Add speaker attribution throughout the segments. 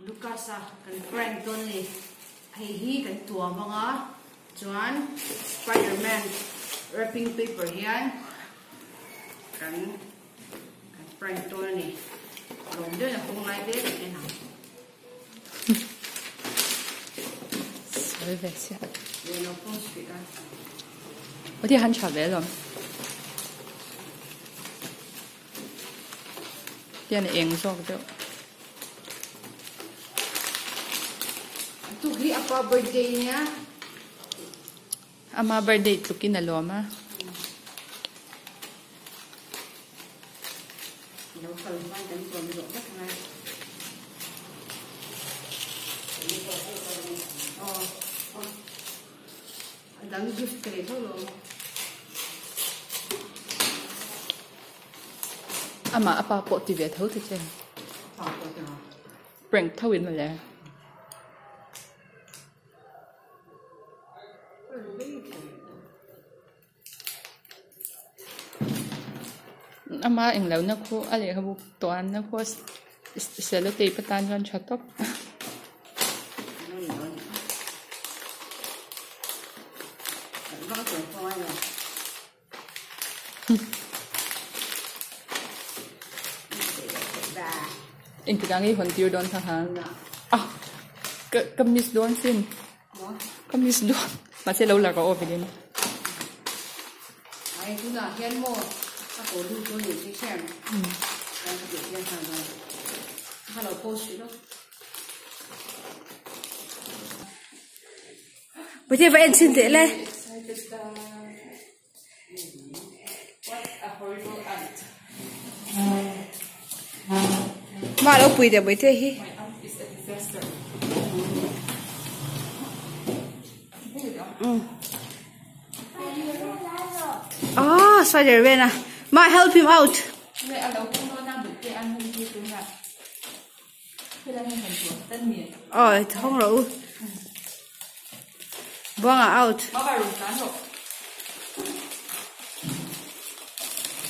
Speaker 1: Lucasa kan prank ton ni hi kan tua manga chuan Spider-Man wrapping paper hian kan prank ton ni lom de na hong lai de ni na
Speaker 2: Soi ve sia.
Speaker 1: le no pon speaker
Speaker 2: Ở đây hắn chào về rồi. Đây là em rồi đó.
Speaker 1: tu hi apa birthday nya
Speaker 2: Ama birthday tukin na loma.
Speaker 1: no kal man kan tuan ro dak na dang gift kre tho lo
Speaker 2: Ama apa po ti ve thau ti chen.
Speaker 1: pa ko ta
Speaker 2: Prank thau in mà lẽ. Ama anh lâu nó khu ở đây không toàn nó khu sẽ lúc đi bắt tan cho anh chặt tóc. Anh cứ đang nghĩ hồn tiêu đón thằng hàng. À, cái miss đón xin. Cái miss đón mà sẽ lâu là có ổn định.
Speaker 1: ai tu là hiền mo ta có lu có nhiều cái xem đang được hiền hàng rồi hello post đó bây giờ vậy anh xin thế này mà đâu bùi để bây giờ hi oh Spider-Man ma help him out oh không rồi buông out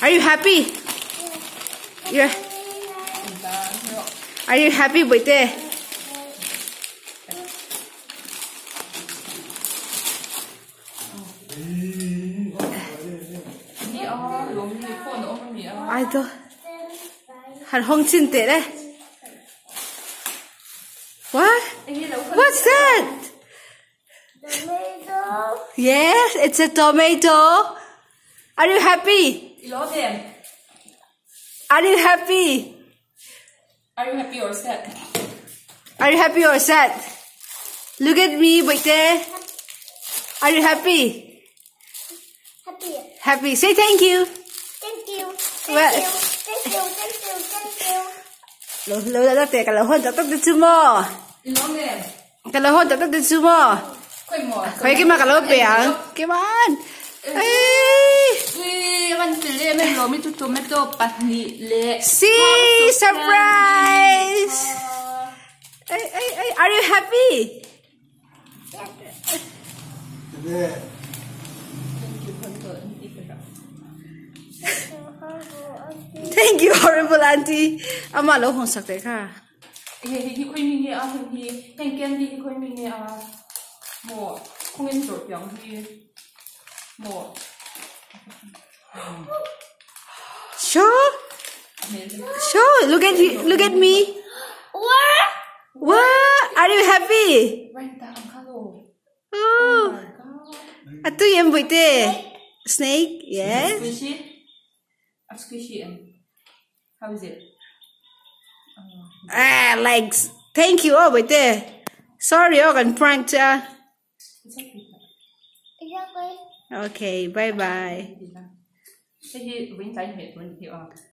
Speaker 1: are you happy yeah are you happy with it ai đó hẳn không xin tệ đấy what what's that
Speaker 3: Tomato.
Speaker 1: yes it's a tomato are you happy are you happy
Speaker 2: Are you happy or sad?
Speaker 1: are you happy or sad look at me wait there are you happy
Speaker 3: Happy.
Speaker 1: happy say thank you
Speaker 3: Thank you.
Speaker 1: Well-
Speaker 3: Thank you. Thank you. Thank you. Thank you.
Speaker 1: lâu lâu đã tệ cả là hôn tập được chưa mò cả là hôn tập được chưa mò khỏe cái mà cả là bể cái bạn see surprise are you happy thank you horrible auntie ama lo hong sak te kha
Speaker 2: Hi khoi mi nge a hi heng ken di khoi mi nge a mo khong en sor pyang hi mo
Speaker 1: sure sure look at me what are you happy
Speaker 2: right ta ang khalo
Speaker 1: oh atu yem boite snake yes
Speaker 2: squishy squishy and how is it
Speaker 1: legs thank you oh boite sorry oh can prank cha
Speaker 2: it's okay
Speaker 3: Exactly.
Speaker 1: okay bye bye
Speaker 2: thế hi win tai het win hi